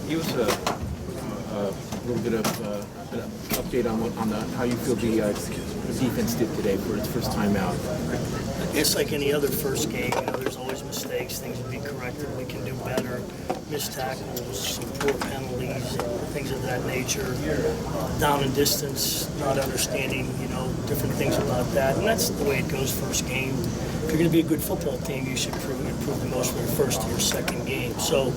Give us a little bit of an update on how you feel the defense did today for its first time out. It's like any other first game. You know, there's always mistakes, things to be corrected. We can do better. Missed tackles, some poor penalties, things of that nature. Down and distance, not understanding, different things about that. And that's the way it goes first game. If you're going to be a good football team, you should improve the most from your first to your second game. So,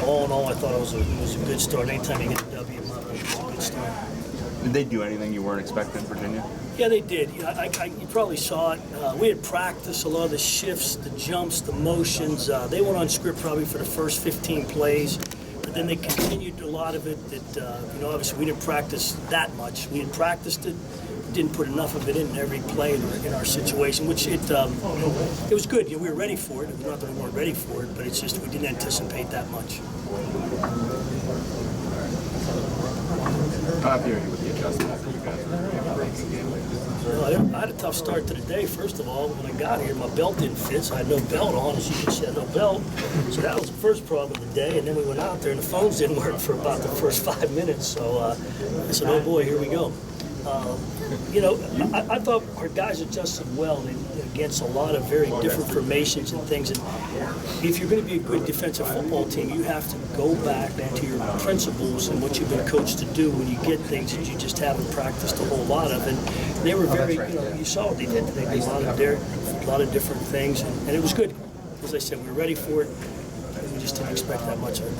all in all, I thought it was a good start. Anytime you get a W, it's a good start. Did they do anything you weren't expecting, Virginia? Yeah, they did. You probably saw it. We had practiced a lot of the shifts, the jumps, the motions. They went on script probably for the first 15 plays, but then they continued a lot of it that, obviously we didn't practice that much. We had practiced it, didn't put enough of it in every play in our situation, which it was good. We were ready for it. Not that we weren't ready for it, but it's just we didn't anticipate that much. How happy are you with the adjustment that you guys were doing? I had a tough start to the day. First of all, when I got here, my belt didn't fit, so I had no belt on. As you can see, I had no belt. So that was the first problem of the day. And then we went out there, and the phones didn't work for about the first 5 minutes. So I said, oh boy, here we go. I thought our guys adjusted well against a lot of very different formations and things. And if you're going to be a good defensive football team, you have to go back to your principles and what you've been coached to do when you get things that you just haven't practiced a whole lot of. And they were very, you saw what they did. They did a lot of different things, and it was good. As I said, we were ready for it, and we just didn't expect that much of it.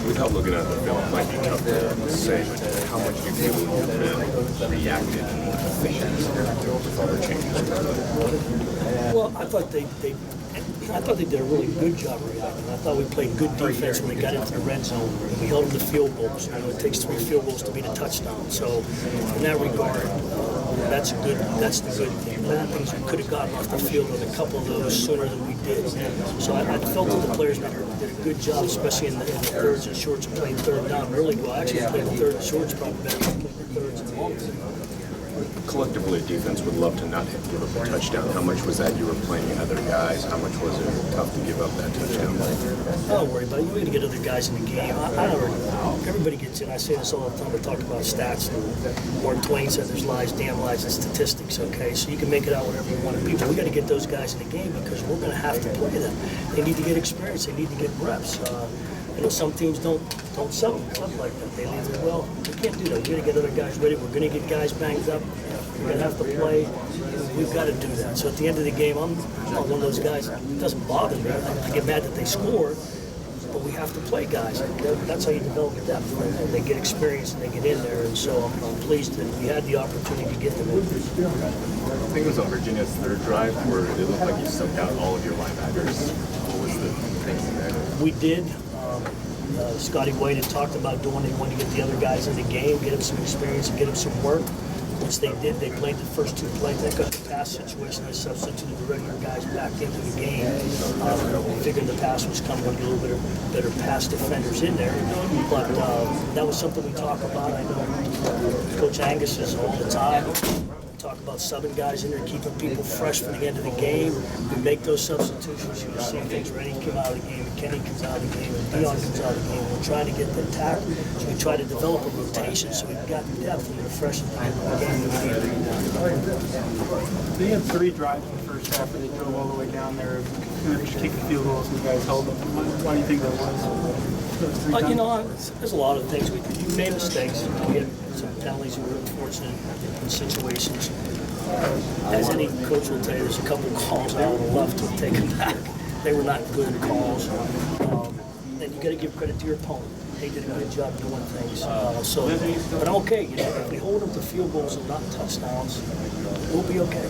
Without looking at the film, it might be tough to say how much you feel you've reacted with other changes. Well, I thought they did a really good job reacting. I thought we played good defense when they got into the red zone. We held them to field goals. It takes 3 field goals to beat a touchdown. So, in that regard, that's the good thing. Bad things we could have gotten off the field with a couple of those sooner than we did. So I felt that the players did a good job, especially in the thirds and shorts, and played third down really well. Actually, played the third and shorts probably better than the thirds and longs. Collectively, defense would love to not give up a touchdown. How much was that you were playing other guys? How much was it tough to give up that touchdown? Don't worry about it. You got to get other guys in the game. Everybody gets in. I say this all the time. We talk about stats. Mark Twain said there's lies, damn lies, and statistics, okay? So you can make it out whatever you want to be. But we got to get those guys in the game because we're going to have to play them. They need to get experience. They need to get reps. Some teams don't sell something like that. They leave it, well, we can't do that. We got to get other guys ready. We're going to get guys banged up. We're going to have to play. We've got to do that. So at the end of the game, I'm not one of those guys. It doesn't bother me. I get mad that they score, but we have to play guys. That's how you develop depth. And they get experience and they get in there. And so I'm pleased that we had the opportunity to get them in. I think it was on Virginia's third drive where it looked like you sucked out all of your linebackers. What was the thinking there? We did. Scotty White had talked about doing it. He wanted to get the other guys in the game, get them some experience, and get them some work. Once they did, they played the first 2 plays. That got the pass situation. They substituted the regular guys back into the game. Figured the pass was coming, with a little bit better pass defenders in there. But that was something we talk about. I know Coach Angus is all the time. Talk about subbing guys in there, keeping people fresh for the end of the game. We make those substitutions. You see things. Reddy came out of the game, and Kenny comes out of the game, and Dion comes out of the game. We're trying to get them tackled. So we try to develop a rotation so we've got depth and we're fresh at the end of the game. They had 3 drives in the first half where they drove all the way down there, kicking field goals, and you guys held them. Why do you think that was? There's a lot of things. We made mistakes. We had some penalties. We were unfortunate in situations. As any coach will tell you, there's a couple of calls I would have loved to have taken back. They were not good calls. And you got to give credit to your opponent. They did a good job doing things. But I'm okay. If we hold them to field goals and not touchdowns, we'll be okay.